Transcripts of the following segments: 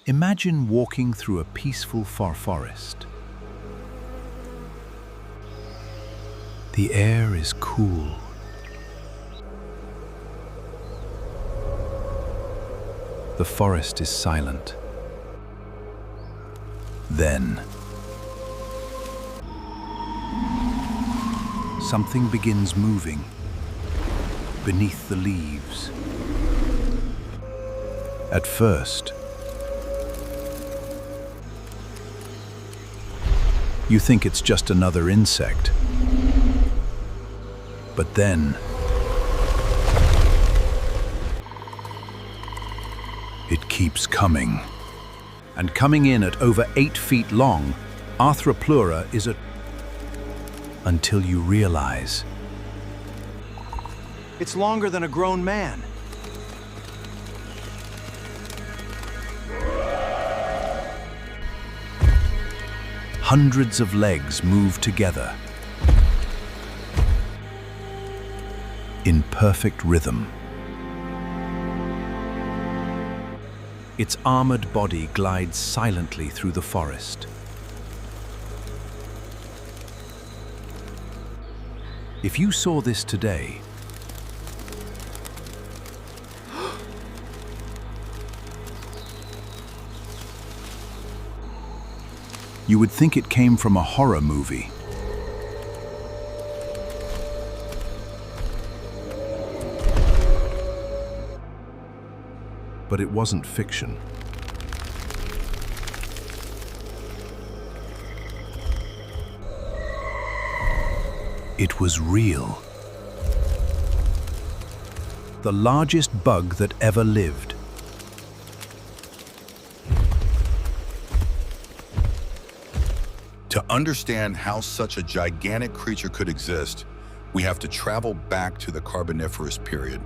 Imagine walking through a peaceful forest. The air is cool. The forest is silent. Then, something begins moving beneath the leaves. At first, you think it's just another insect. But then, it keeps coming. And coming in at over 8 feet long, Arthropleura is until you realize It's longer than a grown man. hundreds of legs move together in perfect rhythm. Its armored body glides silently through the forest. If you saw this today, you would think it came from a horror movie. But it wasn't fiction. It was real. The largest bug that ever lived. To understand how such a gigantic creature could exist, we have to travel back to the Carboniferous Period,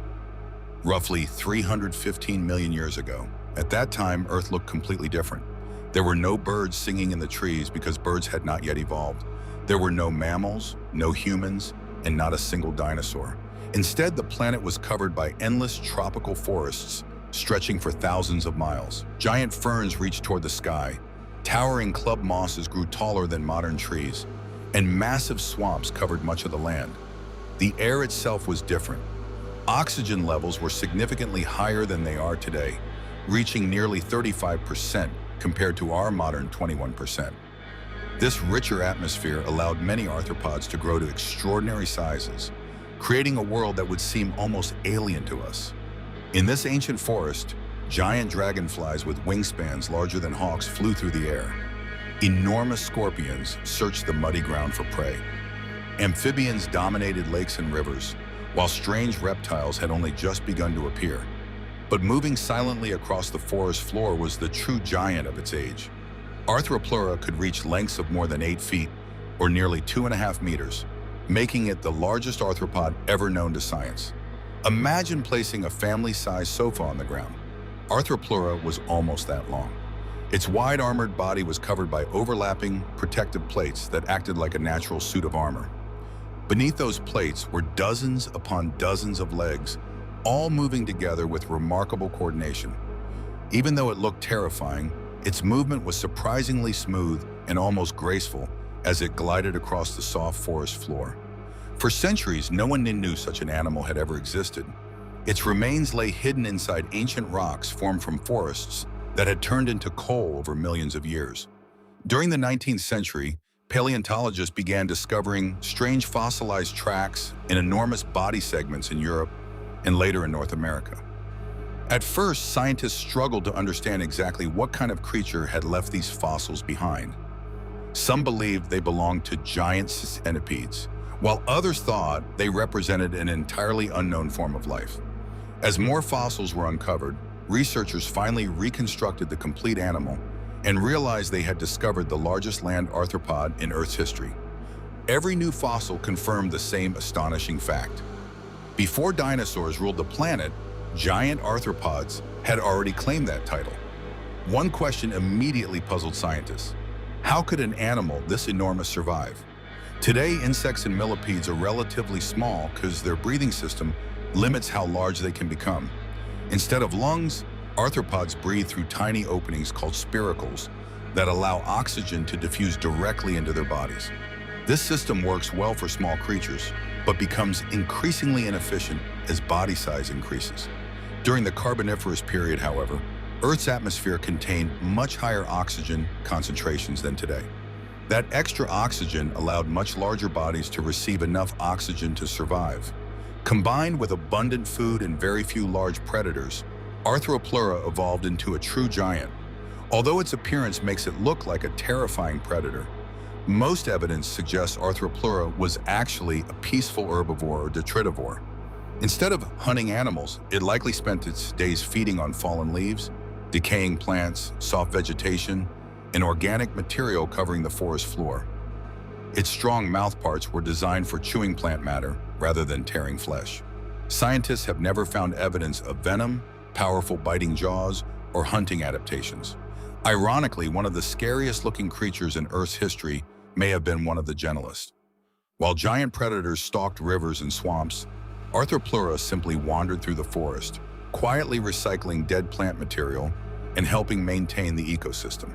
roughly 315 million years ago. At that time, Earth looked completely different. There were no birds singing in the trees because birds had not yet evolved. There were no mammals, no humans, and not a single dinosaur. Instead, the planet was covered by endless tropical forests stretching for thousands of miles. Giant ferns reached toward the sky. Towering club mosses grew taller than modern trees, and massive swamps covered much of the land. The air itself was different. Oxygen levels were significantly higher than they are today, reaching nearly 35% compared to our modern 21%. This richer atmosphere allowed many arthropods to grow to extraordinary sizes, creating a world that would seem almost alien to us. In this ancient forest, giant dragonflies with wingspans larger than hawks flew through the air. Enormous scorpions searched the muddy ground for prey. Amphibians dominated lakes and rivers, while strange reptiles had only just begun to appear. But moving silently across the forest floor was the true giant of its age. Arthropleura could reach lengths of more than 8 feet, or nearly 2.5 meters, making it the largest arthropod ever known to science. Imagine placing a family-sized sofa on the ground. Arthropleura was almost that long. Its wide armored body was covered by overlapping, protective plates that acted like a natural suit of armor. Beneath those plates were dozens upon dozens of legs, all moving together with remarkable coordination. Even though it looked terrifying, its movement was surprisingly smooth and almost graceful as it glided across the soft forest floor. For centuries, no one knew such an animal had ever existed. Its remains lay hidden inside ancient rocks formed from forests that had turned into coal over millions of years. During the 19th century, paleontologists began discovering strange fossilized tracks in enormous body segments in Europe and later in North America. At first, scientists struggled to understand exactly what kind of creature had left these fossils behind. Some believed they belonged to giant centipedes, while others thought they represented an entirely unknown form of life. As more fossils were uncovered, researchers finally reconstructed the complete animal and realized they had discovered the largest land arthropod in Earth's history. Every new fossil confirmed the same astonishing fact. Before dinosaurs ruled the planet, giant arthropods had already claimed that title. One question immediately puzzled scientists. How could an animal this enormous survive? Today, insects and millipedes are relatively small because their breathing system limits how large they can become. Instead of lungs, Arthropods breathe through tiny openings called spiracles that allow oxygen to diffuse directly into their bodies. This system works well for small creatures, but becomes increasingly inefficient as body size increases. During the Carboniferous period, however, Earth's atmosphere contained much higher oxygen concentrations than today. That extra oxygen allowed much larger bodies to receive enough oxygen to survive. Combined with abundant food and very few large predators, Arthropleura evolved into a true giant. Although its appearance makes it look like a terrifying predator, most evidence suggests Arthropleura was actually a peaceful herbivore or detritivore. Instead of hunting animals, it likely spent its days feeding on fallen leaves, decaying plants, soft vegetation, and organic material covering the forest floor. Its strong mouthparts were designed for chewing plant matter rather than tearing flesh. Scientists have never found evidence of venom, powerful biting jaws, or hunting adaptations. Ironically, one of the scariest-looking creatures in Earth's history may have been one of the gentlest. While giant predators stalked rivers and swamps, Arthropleura simply wandered through the forest, quietly recycling dead plant material and helping maintain the ecosystem.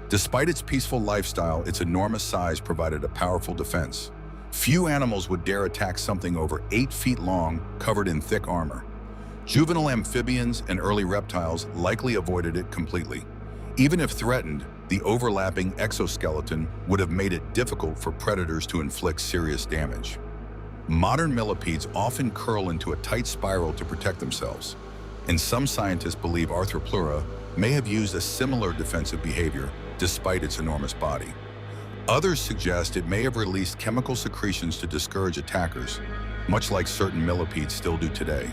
Despite its peaceful lifestyle, its enormous size provided a powerful defense. Few animals would dare attack something over 8 feet long, covered in thick armor. Juvenile amphibians and early reptiles likely avoided it completely. Even if threatened, the overlapping exoskeleton would have made it difficult for predators to inflict serious damage. Modern millipedes often curl into a tight spiral to protect themselves, and some scientists believe Arthropleura may have used a similar defensive behavior despite its enormous body. Others suggest it may have released chemical secretions to discourage attackers, much like certain millipedes still do today,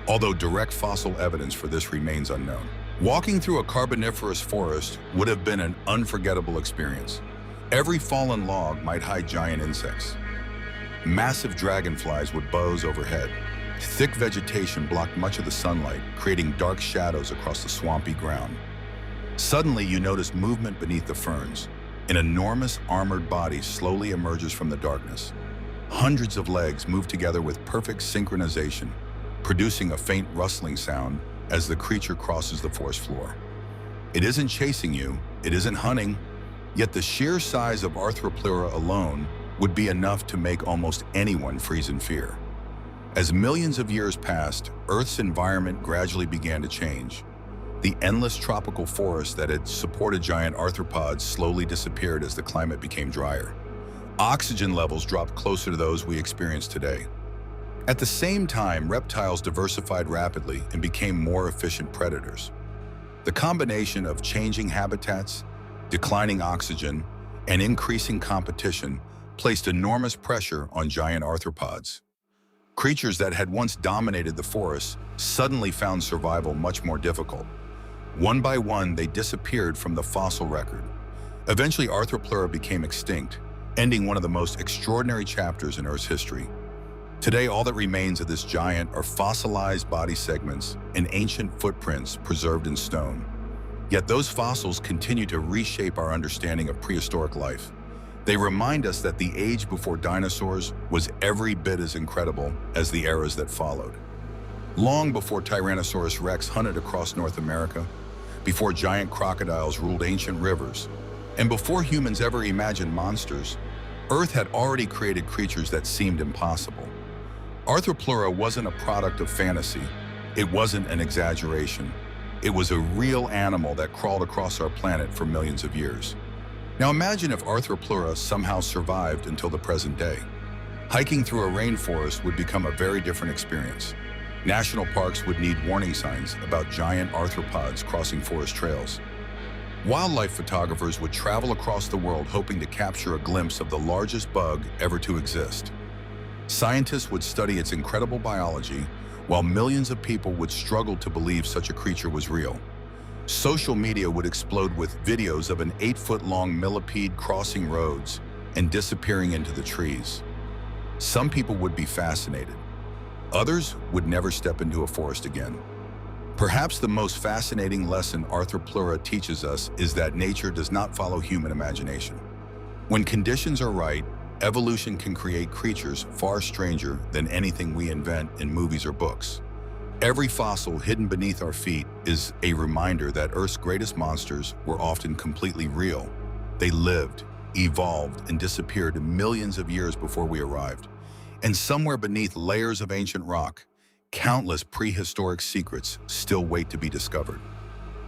although direct fossil evidence for this remains unknown. Walking through a Carboniferous forest would have been an unforgettable experience. Every fallen log might hide giant insects. Massive dragonflies would buzz overhead. Thick vegetation blocked much of the sunlight, creating dark shadows across the swampy ground. Suddenly, you notice movement beneath the ferns. An enormous armored body slowly emerges from the darkness. Hundreds of legs move together with perfect synchronization, producing a faint rustling sound as the creature crosses the forest floor. It isn't chasing you, it isn't hunting, yet the sheer size of Arthropleura alone would be enough to make almost anyone freeze in fear. As millions of years passed, Earth's environment gradually began to change. The endless tropical forests that had supported giant arthropods slowly disappeared as the climate became drier. Oxygen levels dropped closer to those we experience today. At the same time, reptiles diversified rapidly and became more efficient predators. The combination of changing habitats, declining oxygen, and increasing competition placed enormous pressure on giant arthropods. Creatures that had once dominated the forests suddenly found survival much more difficult. One by one, they disappeared from the fossil record. Eventually, Arthropleura became extinct, ending one of the most extraordinary chapters in Earth's history. Today, all that remains of this giant are fossilized body segments and ancient footprints preserved in stone. Yet those fossils continue to reshape our understanding of prehistoric life. They remind us that the age before dinosaurs was every bit as incredible as the eras that followed. Long before Tyrannosaurus rex hunted across North America, before giant crocodiles ruled ancient rivers, and before humans ever imagined monsters, Earth had already created creatures that seemed impossible. Arthropleura wasn't a product of fantasy. It wasn't an exaggeration. It was a real animal that crawled across our planet for millions of years. Now imagine if Arthropleura somehow survived until the present day. Hiking through a rainforest would become a very different experience. National parks would need warning signs about giant arthropods crossing forest trails. Wildlife photographers would travel across the world hoping to capture a glimpse of the largest bug ever to exist. Scientists would study its incredible biology, while millions of people would struggle to believe such a creature was real. Social media would explode with videos of an 8-foot-long millipede crossing roads and disappearing into the trees. Some people would be fascinated. Others would never step into a forest again. Perhaps the most fascinating lesson Arthropleura teaches us is that nature does not follow human imagination. When conditions are right, evolution can create creatures far stranger than anything we invent in movies or books. Every fossil hidden beneath our feet is a reminder that Earth's greatest monsters were often completely real. They lived, evolved, and disappeared millions of years before we arrived. And somewhere beneath layers of ancient rock, countless prehistoric secrets still wait to be discovered.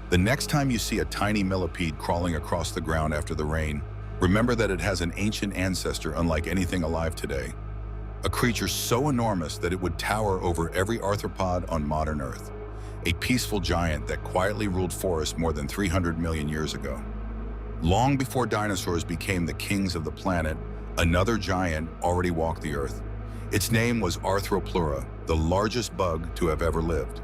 The next time you see a tiny millipede crawling across the ground after the rain, remember that it has an ancient ancestor unlike anything alive today. A creature so enormous that it would tower over every arthropod on modern Earth. A peaceful giant that quietly ruled forests more than 300 million years ago. Long before dinosaurs became the kings of the planet, another giant already walked the Earth. Its name was Arthropleura, the largest bug to have ever lived.